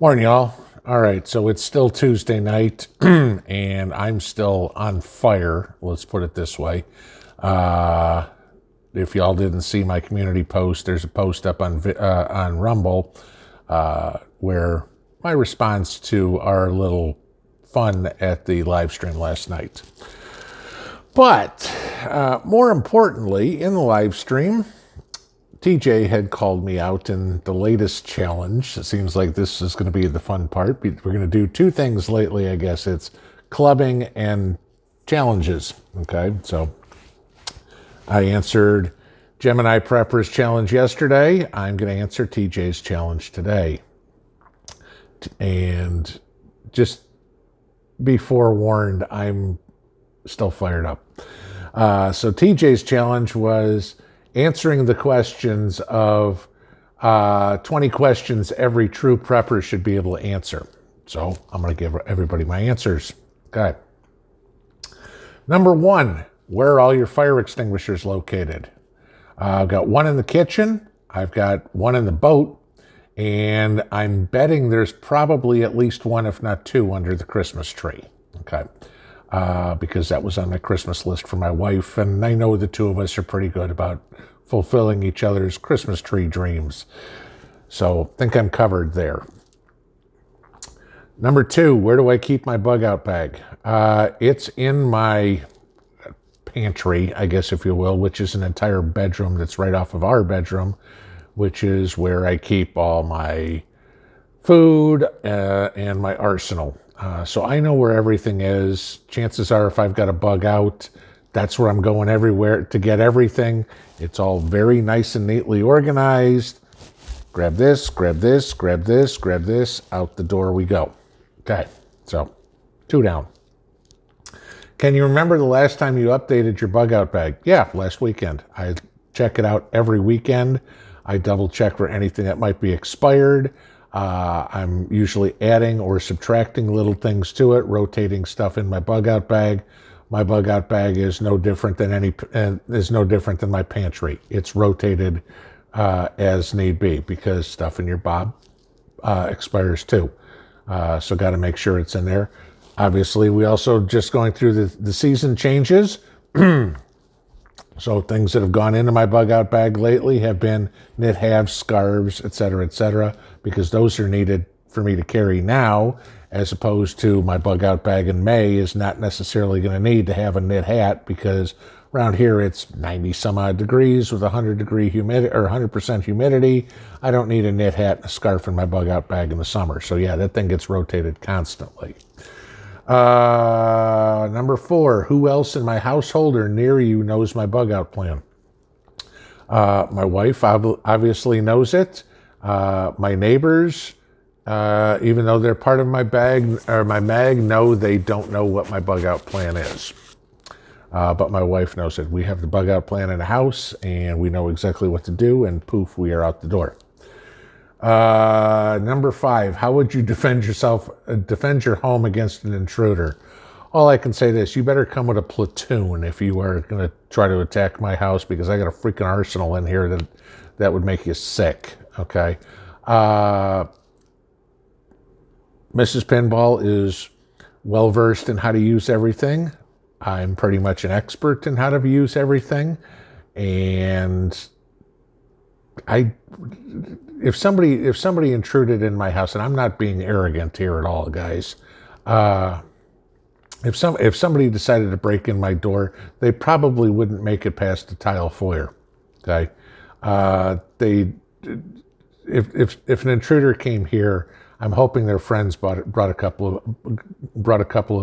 Morning, y'all. All right, so it's still Tuesday night, and I'm still on fire. Let's put it this way. If y'all didn't see my community post, there's a post up on Rumble where my response to our little fun at the live stream last night. But more importantly, in the live stream, TJ had called me out in the latest challenge. It seems like this is going to be the fun part. We're going to do two things lately, I guess. It's clubbing and challenges. Okay, so I answered Gemini Prepper's challenge yesterday. I'm going to answer TJ's challenge today. And just be forewarned, I'm still fired up. So TJ's challenge was answering the questions of 20 questions every true prepper should be able to answer. So I'm going to give everybody my answers. Okay. Number one, where are all your fire extinguishers located? I've got one in the kitchen. I've got one in the boat. And I'm betting there's probably at least one, if not two, under the Christmas tree. Okay. Because that was on my Christmas list for my wife, and I know the two of us are pretty good about fulfilling each other's Christmas tree dreams. So I think I'm covered there. Number two, where do I keep my bug out bag? It's in my pantry, I guess, if you will, which is an entire bedroom that's right off of our bedroom, which is where I keep all my food and my arsenal. So I know where everything is. Chances are if I've got a bug out, that's where I'm going everywhere to get everything. It's all very nice and neatly organized. Grab this, grab this, grab this, grab this. Out the door we go. Okay, so 2 down. Can you remember the last time you updated your bug out bag? Yeah, last weekend. I check it out every weekend. I double check for anything that might be expired. I'm usually adding or subtracting little things to it, rotating stuff in my bug out bag. My bug out bag is no different than than my pantry. It's rotated as need be because stuff in your bob expires too. So got to make sure it's in there. Obviously, we also just going through the season changes. So things that have gone into my bug out bag lately have been knit halves, scarves, etc., because those are needed for me to carry now, as opposed to my bug out bag in May is not necessarily going to need to have a knit hat because around here it's 90 some odd degrees with 100% humidity. I don't need a knit hat and a scarf in my bug out bag in the summer. So yeah, that thing gets rotated constantly. Number 4, who else in my household or near you knows my bug out plan? My wife obviously knows it. My neighbors, even though they're part of my bag or my mag, no, they don't know what my bug out plan is. But my wife knows it. We have the bug out plan in the house and we know exactly what to do, and poof, we are out the door. Number 5, how would you defend your home against an intruder? All I can say is you better come with a platoon if you are going to try to attack my house, because I got a freaking arsenal in here that would make you sick. Okay. Mrs. Pinball is well versed in how to use everything. I'm pretty much an expert in how to use everything. And if somebody intruded in my house, and I'm not being arrogant here at all, guys, if somebody decided to break in my door, they probably wouldn't make it past the tile foyer. Okay. If an intruder came here, I'm hoping their friends brought a couple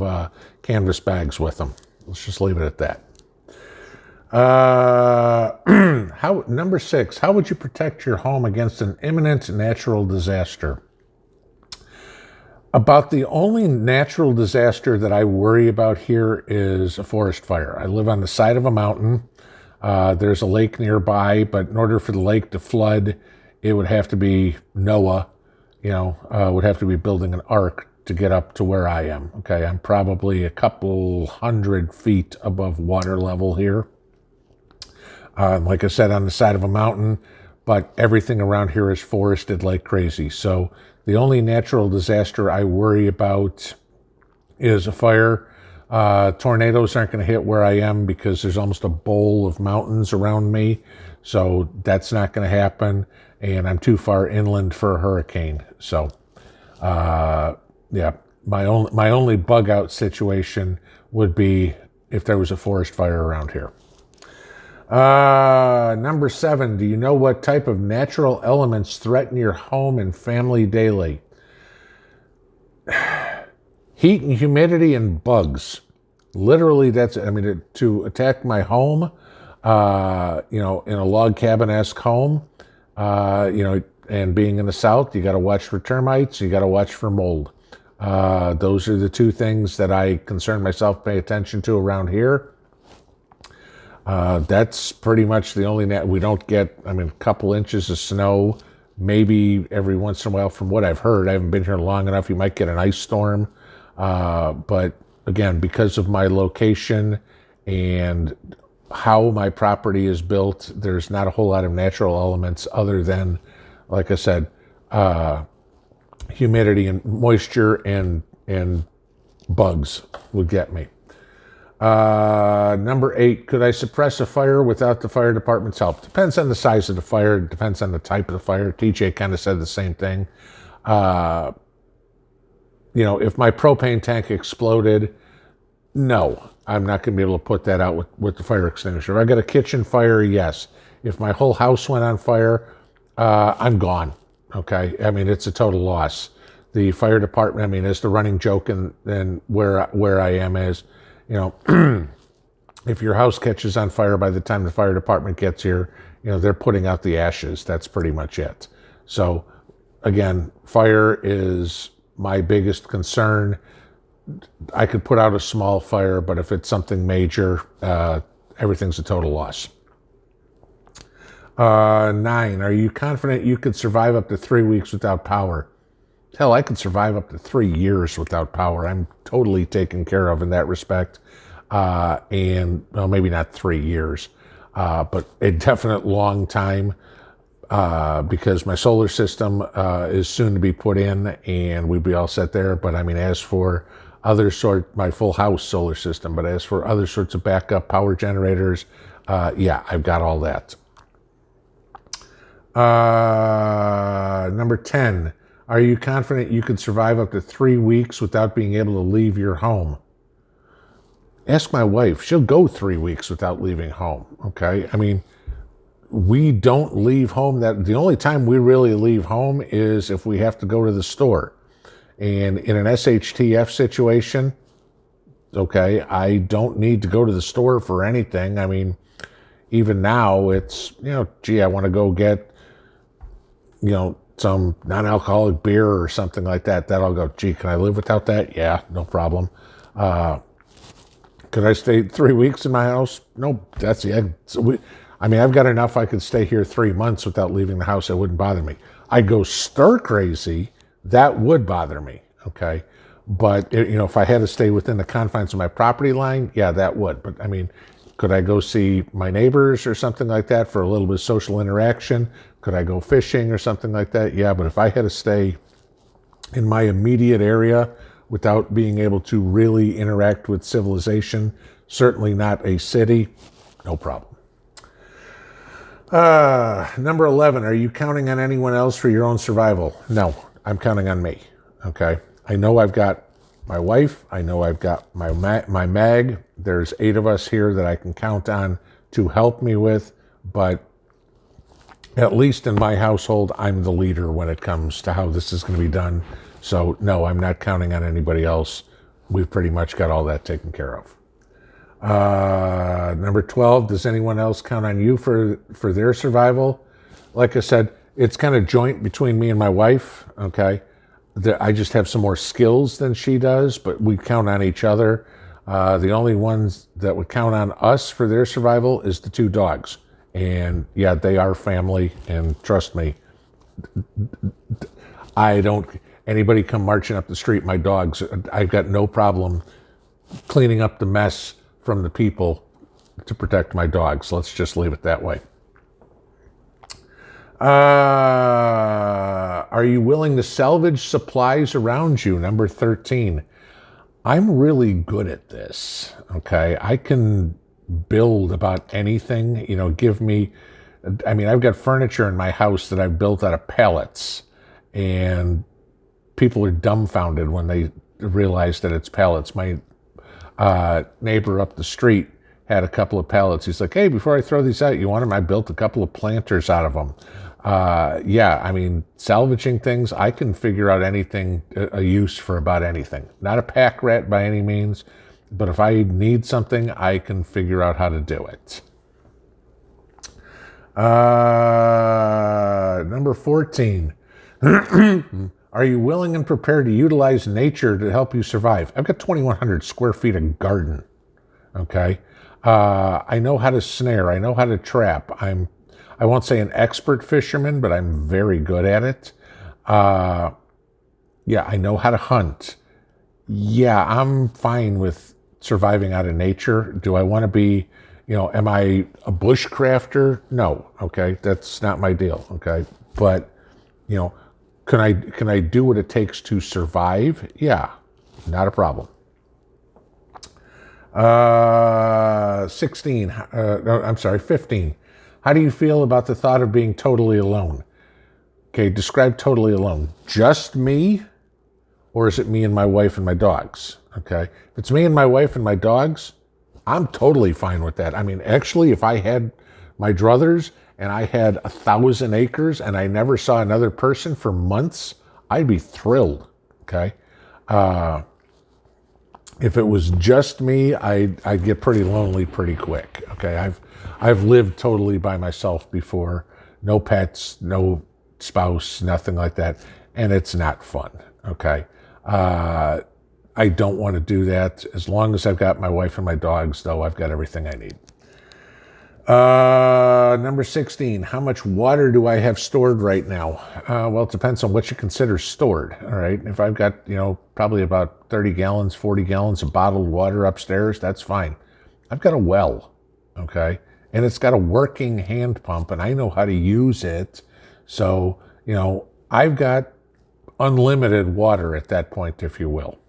of canvas bags with them. Let's just leave it at that. Number 6, how would you protect your home against an imminent natural disaster? About the only natural disaster that I worry about here is a forest fire. I live on the side of a mountain. There's a lake nearby, but in order for the lake to flood, it would have to be Noah, would have to be building an ark to get up to where I am. Okay, I'm probably a couple 100 feet above water level here. Like I said, on the side of a mountain, but everything around here is forested like crazy. So The only natural disaster I worry about is a fire. Tornadoes aren't going to hit where I am because there's almost a bowl of mountains around me. So that's not going to happen. And I'm too far inland for a hurricane. So, yeah, my only bug out situation would be if there was a forest fire around here. Number 7, do you know what type of natural elements threaten your home and family daily? Heat and humidity and bugs. Literally, to attack my home, in a log cabin-esque home, and being in the South, you got to watch for termites, you got to watch for mold. Those are the two things that I concern myself, pay attention to around here. That's pretty much the only we don't get, a couple inches of snow, maybe every once in a while from what I've heard. I haven't been here long enough. You might get an ice storm. But again, because of my location and how my property is built, there's not a whole lot of natural elements other than, like I said, humidity and moisture and bugs would get me. Number 8, could I suppress a fire without the fire department's help? Depends on the size of the fire, depends on the type of the fire. TJ kind of said the same thing. If my propane tank exploded, no, I'm not going to be able to put that out with the fire extinguisher. If I got a kitchen fire, yes. If my whole house went on fire, I'm gone. Okay, it's a total loss. The fire department, it's the running joke, and where I am is, if your house catches on fire by the time the fire department gets here, they're putting out the ashes. That's pretty much it. So, again, fire is my biggest concern. I could put out a small fire, but if it's something major, everything's a total loss. 9, are you confident you could survive up to 3 weeks without power? Hell, I could survive up to 3 years without power. I'm totally taken care of in that respect. Maybe not 3 years, but a definite long time, because my solar system is soon to be put in and we'd be all set there. But as for my full house solar system, but as for other sorts of backup power generators, I've got all that. Number 10, are you confident you could survive up to 3 weeks without being able to leave your home? Ask my wife. She'll go 3 weeks without leaving home. Okay. We don't leave home. The only time we really leave home is if we have to go to the store. And in an SHTF situation, okay, I don't need to go to the store for anything. Even now it's, I want to go get, some non-alcoholic beer or something like that. I'll go, can I live without that? Yeah, no problem. Could I stay 3 weeks in my house? No, that's the egg. So I've got enough. I could stay here 3 months without leaving the house. It wouldn't bother me. I'd go stir crazy. That would bother me. Okay. But if I had to stay within the confines of my property line, yeah, that would. But could I go see my neighbors or something like that for a little bit of social interaction? Could I go fishing or something like that? Yeah. But if I had to stay in my immediate area without being able to really interact with civilization, certainly not a city, no problem. Number 11, are you counting on anyone else for your own survival? No, I'm counting on me. Okay. I know I've got my wife. I know I've got my mag. There's 8 of us here that I can count on to help me with, but at least in my household, I'm the leader when it comes to how this is going to be done. So no, I'm not counting on anybody else. We've pretty much got all that taken care of. Number 12, does anyone else count on you for their survival? Like I said, it's kind of joint between me and my wife. Okay. I just have some more skills than she does, but we count on each other. The only ones that would count on us for their survival is the 2 dogs. And yeah, they are family, and trust me, anybody come marching up the street, my dogs, I've got no problem cleaning up the mess from the people to protect my dogs. Let's just leave it that way. Are you willing to salvage supplies around you? Number 13. I'm really good at this, okay? I can build about anything, give me, I've got furniture in my house that I've built out of pallets, and people are dumbfounded when they realize that it's pallets. My neighbor up the street had a couple of pallets. He's like, hey, before I throw these out, you want them? I built a couple of planters out of them. Salvaging things, I can figure out anything, a use for about anything. Not a pack rat by any means, but if I need something, I can figure out how to do it. Number 14. Are you willing and prepared to utilize nature to help you survive? I've got 2,100 square feet of garden, okay? I know how to snare. I know how to trap. I won't say an expert fisherman, but I'm very good at it. I know how to hunt. Yeah, I'm fine with surviving out of nature. Do I want to be, am I a bushcrafter? No, okay, that's not my deal, okay? But, can I do what it takes to survive? Yeah, not a problem. 15. How do you feel about the thought of being totally alone? Okay, describe totally alone. Just me, or is it me and my wife and my dogs? Okay, if it's me and my wife and my dogs, I'm totally fine with that. Actually, if I had my druthers and I had 1,000 acres and I never saw another person for months, I'd be thrilled, okay? If it was just me, I'd get pretty lonely pretty quick, okay? I've lived totally by myself before. No pets, no spouse, nothing like that. And it's not fun, okay? I don't want to do that. As long as I've got my wife and my dogs, though, I've got everything I need. Number 16, how much water do I have stored right now? Well, it depends on what you consider stored, all right? If I've got, probably about 30 gallons, 40 gallons of bottled water upstairs, that's fine. I've got a well, okay? And it's got a working hand pump, and I know how to use it. So, I've got unlimited water at that point, if you will.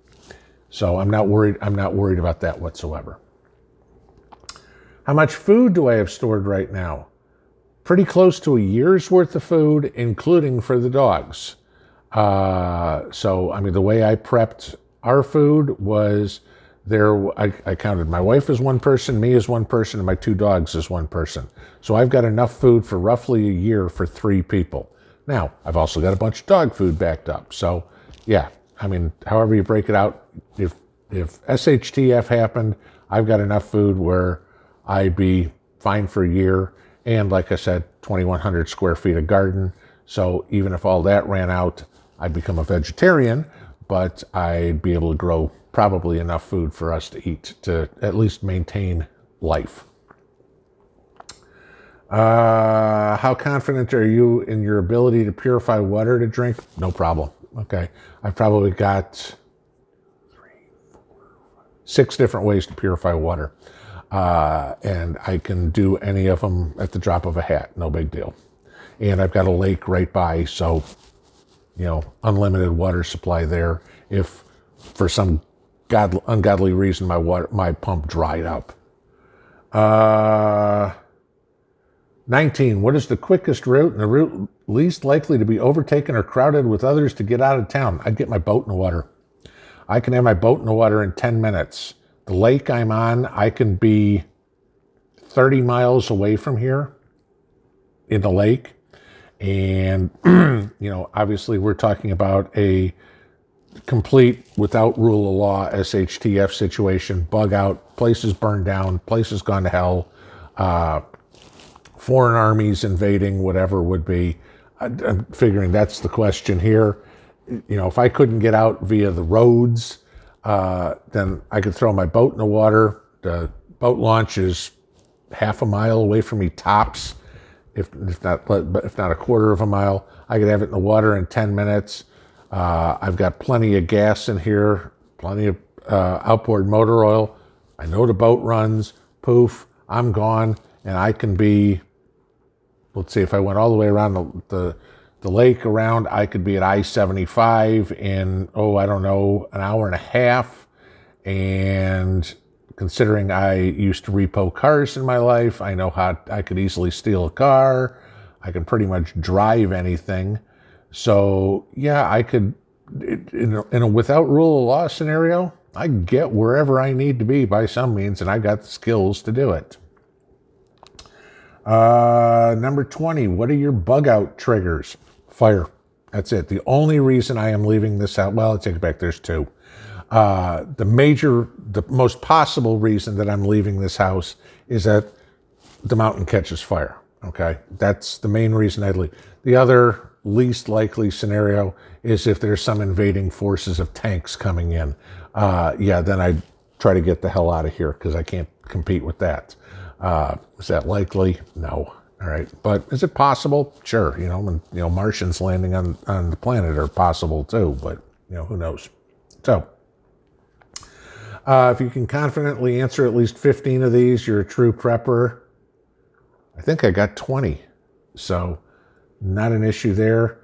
So I'm not worried about that whatsoever. How much food do I have stored right now? Pretty close to a year's worth of food, including for the dogs. The way I prepped our food was I counted my wife as one person, me as one person, and my 2 dogs as one person. So I've got enough food for roughly a year for 3 people. Now, I've also got a bunch of dog food backed up. So, yeah, however you break it out, if SHTF happened, I've got enough food where I'd be fine for a year. And like I said, 2,100 square feet of garden. So even if all that ran out, I'd become a vegetarian, but I'd be able to grow probably enough food for us to eat to at least maintain life. How confident are you in your ability to purify water to drink? No problem. Okay. I've probably got 6 different ways to purify water. And I can do any of them at the drop of a hat. No big deal. And I've got a lake right by, so, unlimited water supply there. If for some ungodly reason my pump dried up. 19, what is the quickest route and the route least likely to be overtaken or crowded with others to get out of town? I'd get my boat in the water. I can have my boat in the water in 10 minutes. The lake I'm on, I can be 30 miles away from here in the lake. And, obviously we're talking about a complete, without rule of law, SHTF situation, bug out, places burned down, places gone to hell, foreign armies invading, whatever would be. I'm figuring that's the question here. If I couldn't get out via the roads, then I could throw my boat in the water. The boat launch is half a mile away from me tops, if not a quarter of a mile. I could have it in the water in 10 minutes. I've got plenty of gas in here, plenty of outboard motor oil. I know the boat runs. Poof, I'm gone, and I can be let's see, if I went all the way around the lake around, I could be at I-75 in, I don't know, an hour and a half. And considering I used to repo cars in my life, I know how I could easily steal a car. I can pretty much drive anything. So yeah, I could, in a without rule of law scenario, I get wherever I need to be by some means, and I got the skills to do it. Number 20, what are your bug out triggers? Fire. That's it. The only reason I am leaving this out, well, I take it back, there's two. The most possible reason that I'm leaving this house is that the mountain catches fire. Okay, that's the main reason I'd leave. The other least likely scenario is if there's some invading forces of tanks coming in. Then I'd try to get the hell out of here because I can't compete with that. Is that likely? No. All right, but is it possible? Sure. Martians landing on the planet are possible too, but who knows? So, if you can confidently answer at least 15 of these, you're a true prepper. I think I got 20, so not an issue there.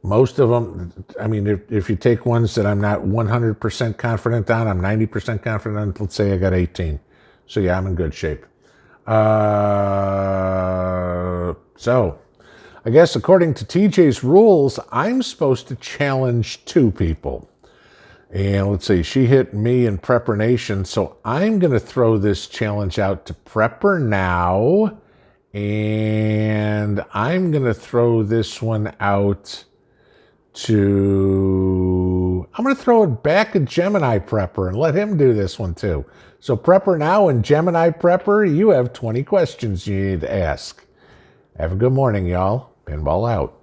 Most of them, I mean, if you take ones that I'm not 100% confident on, I'm 90% confident on, let's say I got 18. So yeah, I'm in good shape. So I guess according to TJ's rules, I'm supposed to challenge 2 people. And let's see, she hit me in Prepper Nation, so I'm going to throw this challenge out to Prepper Now, and I'm going to throw this one out I'm going to throw it back at Gemini Prepper and let him do this one too. So Prepper Now and Gemini Prepper, you have 20 questions you need to ask. Have a good morning, y'all. Pinball out.